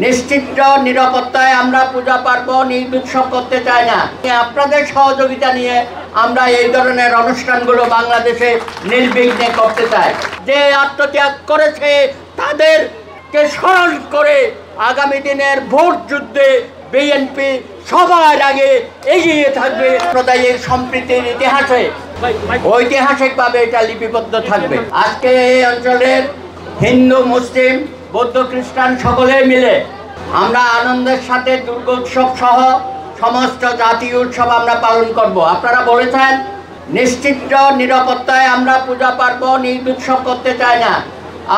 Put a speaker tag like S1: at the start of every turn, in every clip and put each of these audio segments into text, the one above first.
S1: নিশ্চিত নিরাপত্তায় আমরা পূজা পার্বণ ঈদ উৎসব করতে চাই না। আপনাদের সহযোগিতা নিয়ে আমরা এই ধরনের অনুষ্ঠানগুলো বাংলাদেশে নির্বিঘ্নে করতে চাই। যে আত্মত্যাগ করেছে তাদেরকে স্মরণ করে আগামী দিনের ভোট যুদ্ধে বিএনপি সবার আগে এগিয়ে থাকবে। সাম্প্রদায়িক সম্প্রীতির ইতিহাসে ঐতিহাসিকভাবে এটা লিপিবদ্ধ থাকবে। আজকে এই অঞ্চলের হিন্দু, মুসলিম, বৌদ্ধ, খ্রিস্টান সকলে মিলে আমরা আনন্দের সাথে দুর্গোৎসব সহ সমস্ত জাতীয় উৎসব আমরা পালন করব। আপনারা বলেছেন নিশ্চিত নিরাপত্তায় আমরা পূজা পার্বণ ঈদ উৎসব করতে চাই না।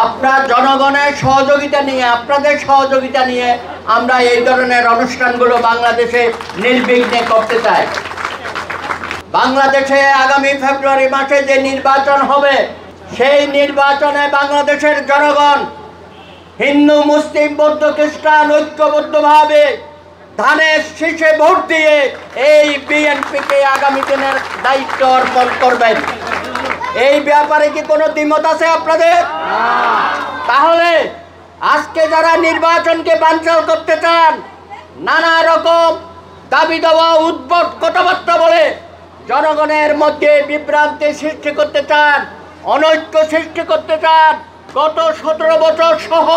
S1: আপনার জনগণের সহযোগিতা নিয়ে, আপনাদের সহযোগিতা নিয়ে আমরা এই ধরনের অনুষ্ঠানগুলো বাংলাদেশে নির্বিঘ্নে করতে চাই। বাংলাদেশে আগামী ফেব্রুয়ারি মাসে যে নির্বাচন হবে, সেই নির্বাচনে বাংলাদেশের জনগণ হিন্দু, মুসলিম, বৌদ্ধ, খ্রিস্টান ঐক্যবদ্ধভাবে ধানের শীষে ভোট দিয়ে এই বিএনপিকে আগামী দিনের দায়িত্ব অর্পণ করবেন। এই ব্যাপারে কি কোনো দ্বিমত আছে আপনাদের? তাহলে আজকে যারা নির্বাচনকে বানচাল করতে চান, নানা রকম দাবি দেওয়া উদ্ভট কথাবার্তা বলে জনগণের মধ্যে বিভ্রান্তি সৃষ্টি করতে চান, অনৈক্য সৃষ্টি করতে চান, গত 17 বছর সহ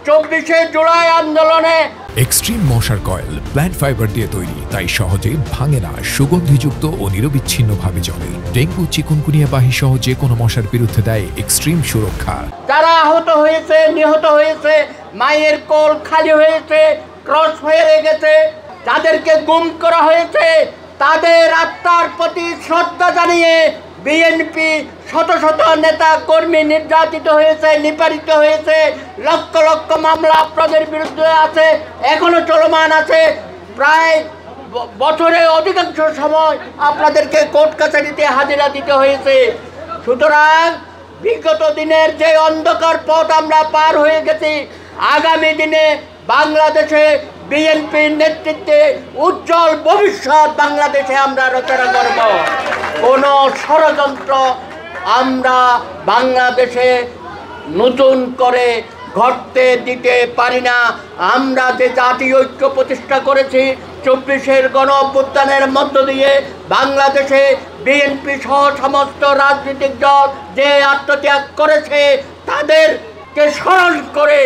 S1: 24শে জুলাই আন্দোলনে
S2: এক্সট্রিম মশার কয়েল প্ল্যান্ট ফাইবার দিয়ে তৈরি, তাই সহজে ভাঙে না, সুগন্ধিযুক্ত ও নিরবিচ্ছিন্নভাবে জ্বলে। ডেঙ্গু, চিকুনগুনিয়া বাহি সহ যে কোনো মশার বিরুদ্ধে দেয় এক্সট্রিম সুরক্ষা।
S1: যারা আহত হয়েছে, নিহত হয়েছে, মায়ের কোল খালি হয়েছে, ক্রস হয়ে গেছে, যাদেরকে গুম করা হয়েছে, তাদের আত্মার প্রতি শ্রদ্ধা জানিয়ে বিএনপি শত শত নেতা কর্মী নির্যাতিত হয়েছে, নিপীড়িত হয়েছে, লক্ষ লক্ষ মামলা আপনাদের বিরুদ্ধে আছে, এখনো চলমান আছে। প্রায় বছরে অধিকাংশ সময় আপনাদেরকে কোর্ট কাছারিতে হাজিরা দিতে হয়েছে। সুতরাং বিগত দিনের যে অন্ধকার পথ আমরা পার হয়ে গেছি, আগামী দিনে বাংলাদেশে বিএনপির নেতৃত্বে উজ্জ্বল ভবিষ্যৎ বাংলাদেশে আমরা রচনা করব। কোনো ষড়যন্ত্র আমরা বাংলাদেশে নতুন করে ঘটতে দিতে পারি না। আমরা যে জাতীয় ঐক্য প্রতিষ্ঠা করেছি 24শে গণ অভ্যুত্থানের মধ্য দিয়ে, বাংলাদেশে বিএনপি সহ সমস্ত রাজনৈতিক দল যে আত্মত্যাগ করেছে তাদেরকে স্মরণ করে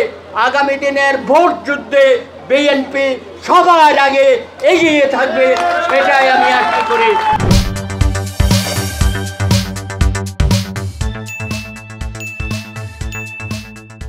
S1: আগামী দিনের ভোট যুদ্ধে বিএনপি সবার আগে এগিয়ে থাকবে, সেটাই আমি আশা করি।